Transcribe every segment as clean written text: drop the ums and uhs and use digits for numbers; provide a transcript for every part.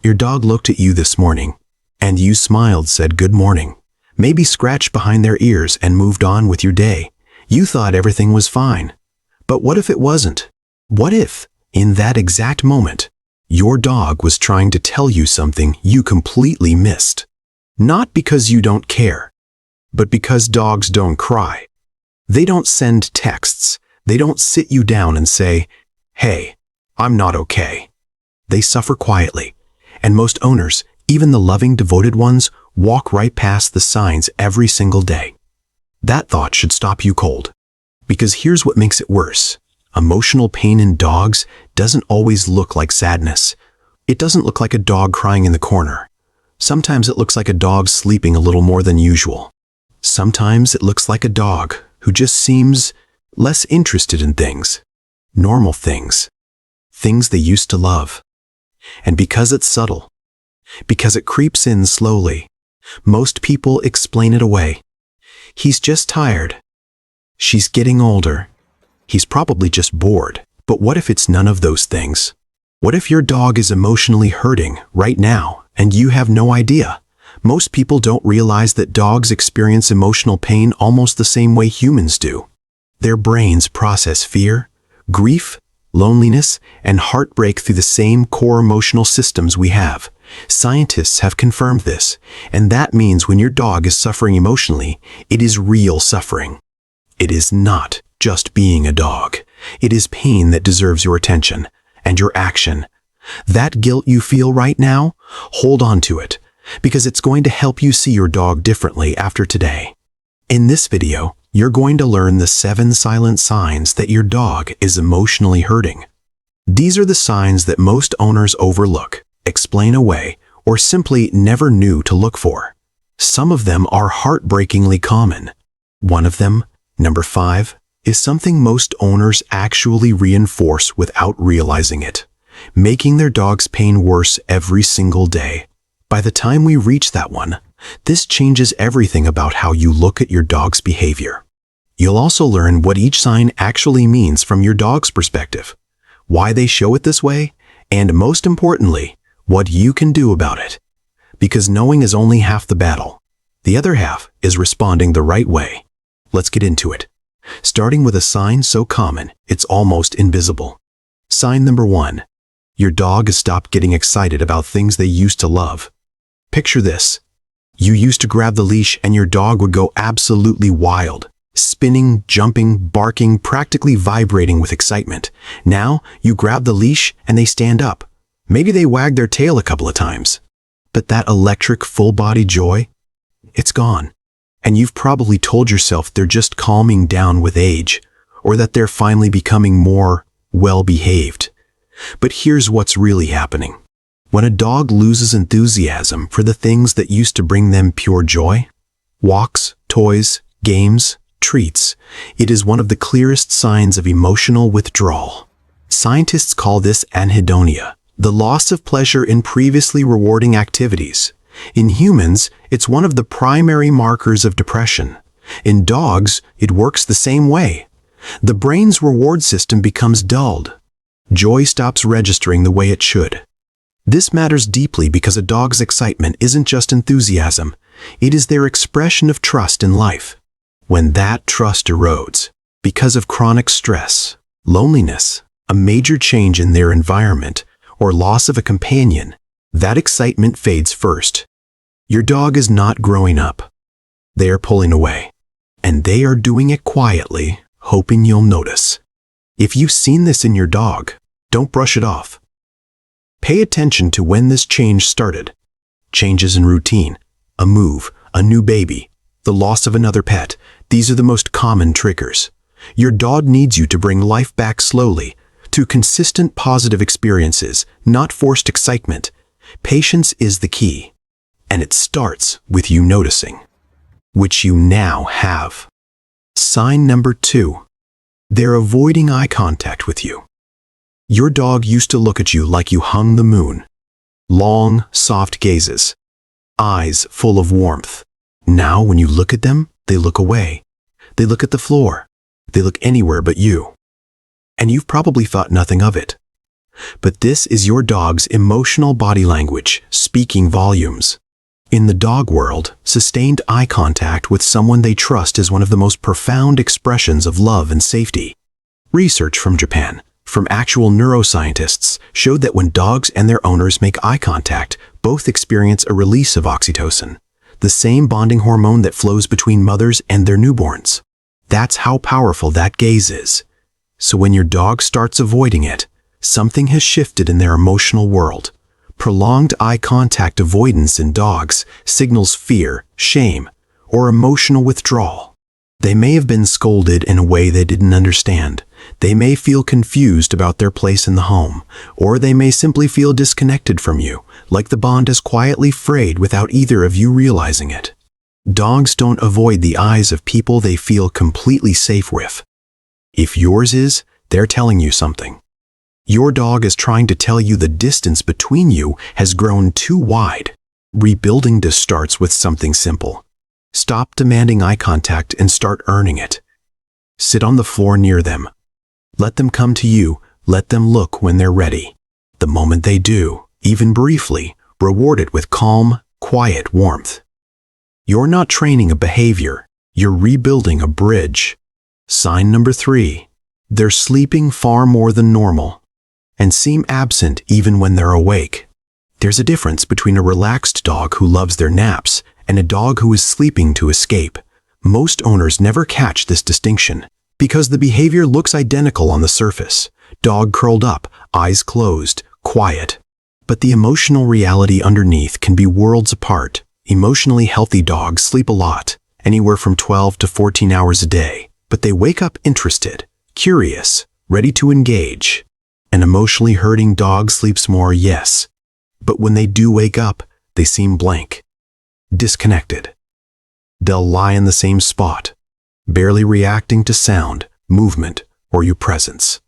Your dog looked at you this morning, and you smiled, said good morning, maybe scratched behind their ears and moved on with your day. You thought everything was fine. But what if it wasn't? What if, in that exact moment, your dog was trying to tell you something you completely missed? Not because you don't care, but because dogs don't cry. They don't send texts. They don't sit you down and say, "Hey, I'm not okay." They suffer quietly, and most owners, even the loving, devoted ones, walk right past the signs every single day. That thought should stop you cold. Because here's what makes it worse. Emotional pain in dogs doesn't always look like sadness. It doesn't look like a dog crying in the corner. Sometimes it looks like a dog sleeping a little more than usual. Sometimes it looks like a dog who just seems less interested in things, normal things, things they used to love. And because it's subtle, because it creeps in slowly, most people explain it away. He's just tired. She's getting older. He's probably just bored. But what if it's none of those things? What if your dog is emotionally hurting right now and you have no idea? Most people don't realize that dogs experience emotional pain almost the same way humans do. Their brains process fear, grief, loneliness, and heartbreak through the same core emotional systems we have. Scientists have confirmed this, and that means when your dog is suffering emotionally, it is real suffering. It is not just being a dog. It is pain that deserves your attention and your action. That guilt you feel right now, hold on to it, because it's going to help you see your dog differently after today. In this video, you're going to learn the 7 silent signs that your dog is emotionally hurting. These are the signs that most owners overlook, explain away, or simply never knew to look for. Some of them are heartbreakingly common. One of them, number 5, is something most owners actually reinforce without realizing it, making their dog's pain worse every single day. By the time we reach that one, this changes everything about how you look at your dog's behavior. You'll also learn what each sign actually means from your dog's perspective, why they show it this way, and most importantly, what you can do about it. Because knowing is only half the battle. The other half is responding the right way. Let's get into it. Starting with a sign so common, it's almost invisible. Sign number 1. Your dog has stopped getting excited about things they used to love. Picture this. You used to grab the leash and your dog would go absolutely wild, spinning, jumping, barking, practically vibrating with excitement. Now, you grab the leash and they stand up. Maybe they wag their tail a couple of times. But that electric full-body joy, it's gone. And you've probably told yourself they're just calming down with age, or that they're finally becoming more well-behaved. But here's what's really happening. When a dog loses enthusiasm for the things that used to bring them pure joy, walks, toys, games, treats, it is one of the clearest signs of emotional withdrawal. Scientists call this anhedonia, the loss of pleasure in previously rewarding activities. In humans, it's one of the primary markers of depression. In dogs, it works the same way. The brain's reward system becomes dulled. Joy stops registering the way it should. This matters deeply because a dog's excitement isn't just enthusiasm, it is their expression of trust in life. When that trust erodes, because of chronic stress, loneliness, a major change in their environment, or loss of a companion, that excitement fades first. Your dog is not growing up. They are pulling away, and they are doing it quietly, hoping you'll notice. If you've seen this in your dog, don't brush it off. Pay attention to when this change started. Changes in routine, a move, a new baby, the loss of another pet. These are the most common triggers. Your dog needs you to bring life back slowly, through consistent positive experiences, not forced excitement. Patience is the key, and it starts with you noticing, which you now have. Sign number 2. They're avoiding eye contact with you. Your dog used to look at you like you hung the moon. Long, soft gazes, eyes full of warmth. Now when you look at them, they look away. They look at the floor. They look anywhere but you. And you've probably thought nothing of it. But this is your dog's emotional body language speaking volumes. In the dog world, sustained eye contact with someone they trust is one of the most profound expressions of love and safety. Research from Japan, from actual neuroscientists, showed that when dogs and their owners make eye contact, both experience a release of oxytocin, the same bonding hormone that flows between mothers and their newborns. That's how powerful that gaze is. So when your dog starts avoiding it, something has shifted in their emotional world. Prolonged eye contact avoidance in dogs signals fear, shame, or emotional withdrawal. They may have been scolded in a way they didn't understand. They may feel confused about their place in the home, or they may simply feel disconnected from you, like the bond has quietly frayed without either of you realizing it. Dogs don't avoid the eyes of people they feel completely safe with. If yours is, they're telling you something. Your dog is trying to tell you the distance between you has grown too wide. Rebuilding this starts with something simple. Stop demanding eye contact and start earning it. Sit on the floor near them. Let them come to you. Let them look when they're ready. The moment they do, even briefly, reward it with calm, quiet warmth. You're not training a behavior. You're rebuilding a bridge. Sign number 3. They're sleeping far more than normal and seem absent even when they're awake. There's a difference between a relaxed dog who loves their naps and a dog who is sleeping to escape. Most owners never catch this distinction because the behavior looks identical on the surface. Dog curled up, eyes closed, quiet. But the emotional reality underneath can be worlds apart. Emotionally healthy dogs sleep a lot, anywhere from 12 to 14 hours a day, but they wake up interested, curious, ready to engage. An emotionally hurting dog sleeps more, yes, but when they do wake up, they seem blank, disconnected. They'll lie in the same spot, barely reacting to sound, movement, or your presence.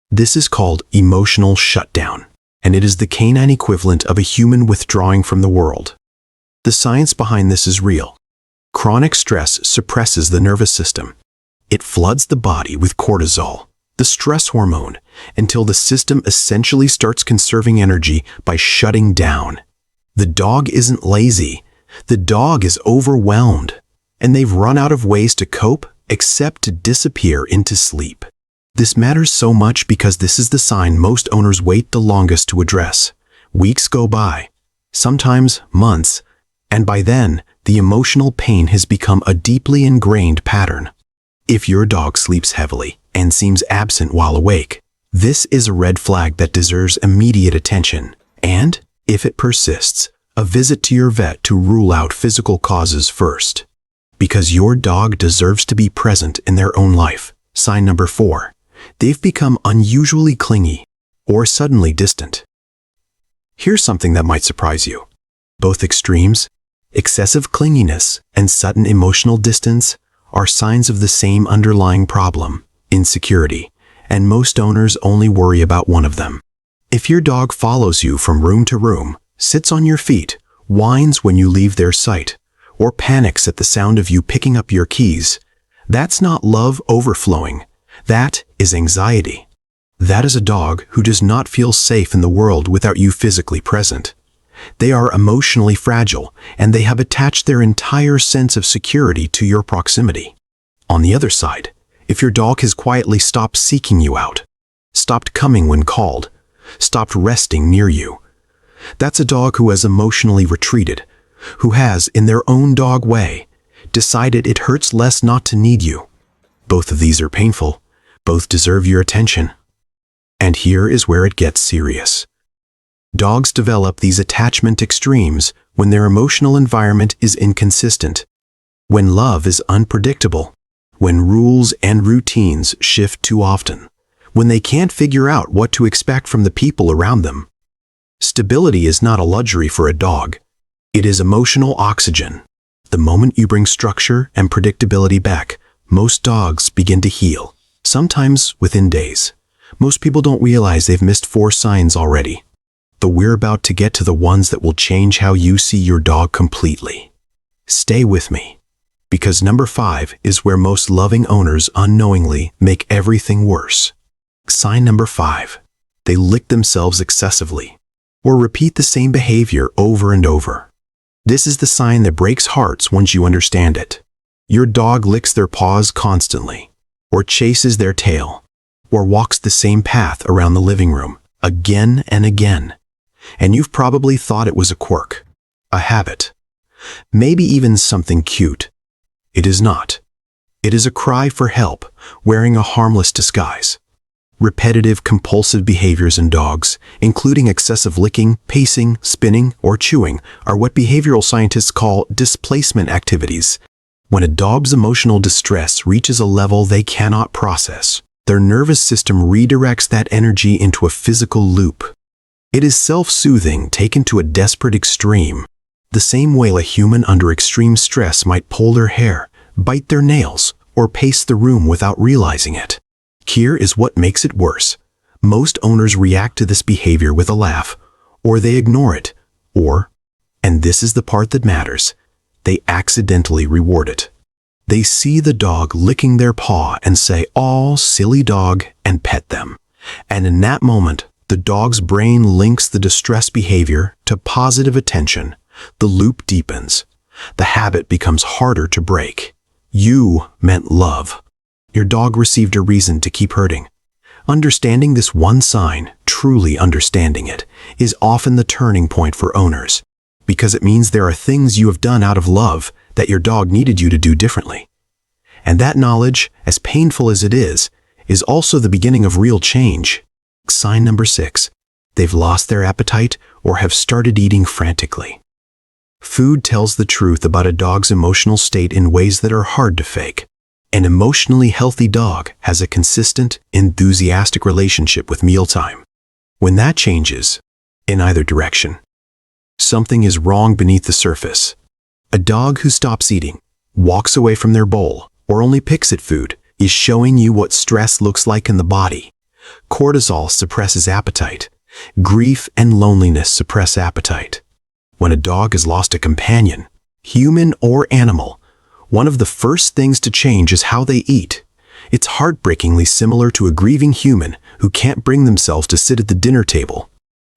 This is called emotional shutdown, and it is the canine equivalent of a human withdrawing from the world. The science behind this is real. Chronic stress suppresses the nervous system. It floods the body with cortisol, the stress hormone, until the system essentially starts conserving energy by shutting down. The dog isn't lazy. The dog is overwhelmed, and they've run out of ways to cope except to disappear into sleep. This matters so much because this is the sign most owners wait the longest to address. Weeks go by, sometimes months, and by then, the emotional pain has become a deeply ingrained pattern. If your dog sleeps heavily and seems absent while awake, this is a red flag that deserves immediate attention. And, if it persists, a visit to your vet to rule out physical causes first. Because your dog deserves to be present in their own life. Sign number 4. They've become unusually clingy or suddenly distant. Here's something that might surprise you. Both extremes, excessive clinginess and sudden emotional distance, are signs of the same underlying problem, insecurity, and most owners only worry about one of them. If your dog follows you from room to room, sits on your feet, whines when you leave their sight, or panics at the sound of you picking up your keys, that's not love overflowing. That is anxiety. That is a dog who does not feel safe in the world without you physically present. They are emotionally fragile, and they have attached their entire sense of security to your proximity. On the other side, if your dog has quietly stopped seeking you out, stopped coming when called, stopped resting near you, that's a dog who has emotionally retreated, who has, in their own dog way, decided it hurts less not to need you. Both of these are painful. Both deserve your attention. And here is where it gets serious. Dogs develop these attachment extremes when their emotional environment is inconsistent, when love is unpredictable, when rules and routines shift too often, when they can't figure out what to expect from the people around them. Stability is not a luxury for a dog. It is emotional oxygen. The moment you bring structure and predictability back, most dogs begin to heal, sometimes within days. Most people don't realize they've missed 4 signs already. But we're about to get to the ones that will change how you see your dog completely. Stay with me, because number 5 is where most loving owners unknowingly make everything worse. Sign number 5. They lick themselves excessively, or repeat the same behavior over and over. This is the sign that breaks hearts once you understand it. Your dog licks their paws constantly, or chases their tail, or walks the same path around the living room again and again. And you've probably thought it was a quirk, a habit, maybe even something cute. It is not. It is a cry for help, wearing a harmless disguise. Repetitive, compulsive behaviors in dogs, including excessive licking, pacing, spinning, or chewing, are what behavioral scientists call displacement activities. When a dog's emotional distress reaches a level they cannot process, their nervous system redirects that energy into a physical loop. It is self-soothing taken to a desperate extreme, the same way a human under extreme stress might pull their hair, bite their nails, or pace the room without realizing it. Here is what makes it worse. Most owners react to this behavior with a laugh, or they ignore it, or, and this is the part that matters, they accidentally reward it. They see the dog licking their paw and say, "Aw, silly dog," and pet them. And in that moment, the dog's brain links the distress behavior to positive attention. The loop deepens. The habit becomes harder to break. You meant love. Your dog received a reason to keep hurting. Understanding this one sign, truly understanding it, is often the turning point for owners, because it means there are things you have done out of love that your dog needed you to do differently. And that knowledge, as painful as it is also the beginning of real change. Sign number 6. They've lost their appetite or have started eating frantically. Food tells the truth about a dog's emotional state in ways that are hard to fake. An emotionally healthy dog has a consistent, enthusiastic relationship with mealtime. When that changes, in either direction, something is wrong beneath the surface. A dog who stops eating, walks away from their bowl, or only picks at food is showing you what stress looks like in the body. Cortisol suppresses appetite. Grief and loneliness suppress appetite. When a dog has lost a companion, human or animal, one of the first things to change is how they eat. It's heartbreakingly similar to a grieving human who can't bring themselves to sit at the dinner table.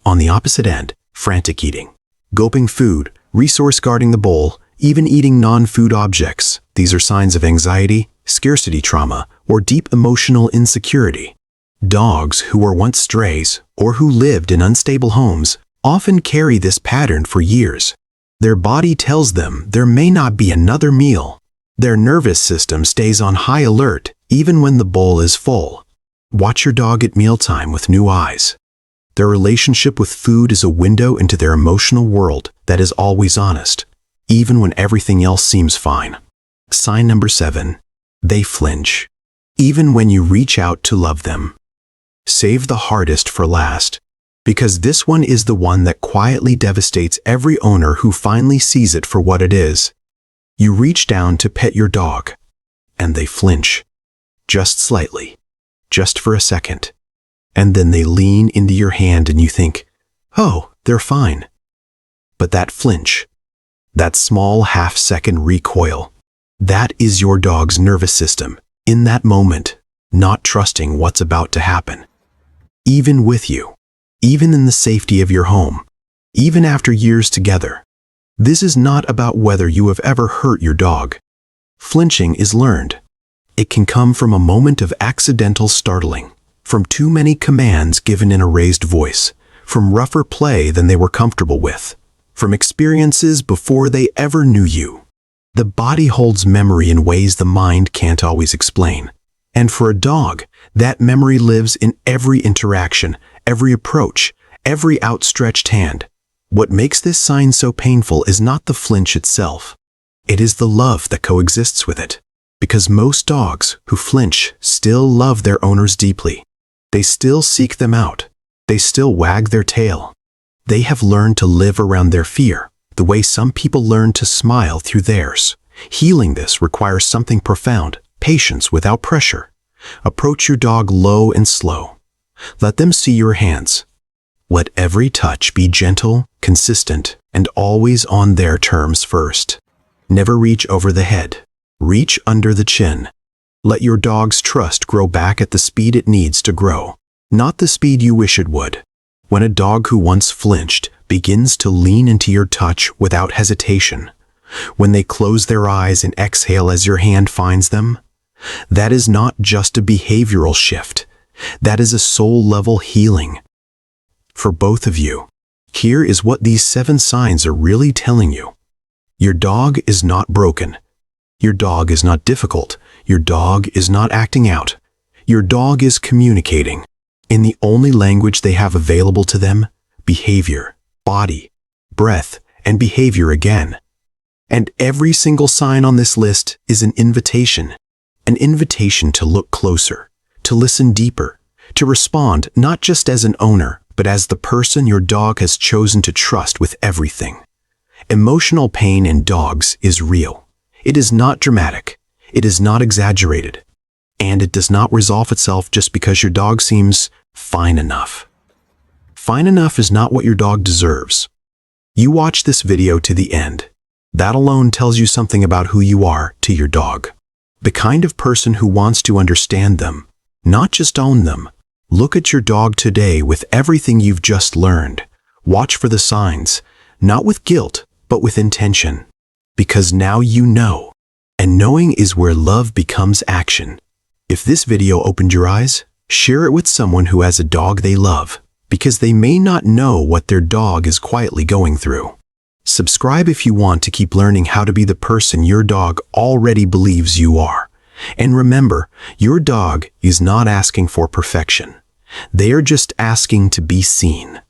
On the opposite end, frantic eating, gulping food, resource guarding the bowl, even eating non-food objects. These are signs of anxiety, scarcity trauma, or deep emotional insecurity. Dogs who were once strays or who lived in unstable homes often carry this pattern for years. Their body tells them there may not be another meal. Their nervous system stays on high alert even when the bowl is full. Watch your dog at mealtime with new eyes. Their relationship with food is a window into their emotional world that is always honest, even when everything else seems fine. Sign number 7. They flinch, even when you reach out to love them. Save the hardest for last, because this one is the one that quietly devastates every owner who finally sees it for what it is. You reach down to pet your dog, and they flinch. Just slightly, just for a second. And then they lean into your hand and you think, "Oh, they're fine." But that flinch, that small half-second recoil, that is your dog's nervous system, in that moment, not trusting what's about to happen. Even with you, even in the safety of your home, even after years together. This is not about whether you have ever hurt your dog. Flinching is learned. It can come from a moment of accidental startling, from too many commands given in a raised voice, from rougher play than they were comfortable with, from experiences before they ever knew you. The body holds memory in ways the mind can't always explain. And for a dog, that memory lives in every interaction, every approach, every outstretched hand. What makes this sign so painful is not the flinch itself. It is the love that coexists with it. Because most dogs who flinch still love their owners deeply. They still seek them out. They still wag their tail. They have learned to live around their fear, the way some people learn to smile through theirs. Healing this requires something profound, patience without pressure. Approach your dog low and slow. Let them see your hands. Let every touch be gentle, consistent, and always on their terms first. Never reach over the head. Reach under the chin. Let your dog's trust grow back at the speed it needs to grow. not the speed you wish it would. When a dog who once flinched begins to lean into your touch without hesitation, when they close their eyes and exhale as your hand finds them, that is not just a behavioral shift. That is a soul-level healing. For both of you, here is what these 7 signs are really telling you. Your dog is not broken. Your dog is not difficult. Your dog is not acting out. Your dog is communicating in the only language they have available to them: behavior, body, breath, and behavior again. And every single sign on this list is an invitation to look closer, to listen deeper, to respond not just as an owner, but as the person your dog has chosen to trust with everything. Emotional pain in dogs is real. It is not dramatic. It is not exaggerated. And it does not resolve itself just because your dog seems fine enough. Fine enough is not what your dog deserves. You watch this video to the end. That alone tells you something about who you are to your dog. The kind of person who wants to understand them, not just own them. Look at your dog today with everything you've just learned. Watch for the signs, not with guilt, but with intention. Because now you know. And knowing is where love becomes action. If this video opened your eyes, share it with someone who has a dog they love, because they may not know what their dog is quietly going through. Subscribe if you want to keep learning how to be the person your dog already believes you are. And remember, your dog is not asking for perfection. They are just asking to be seen.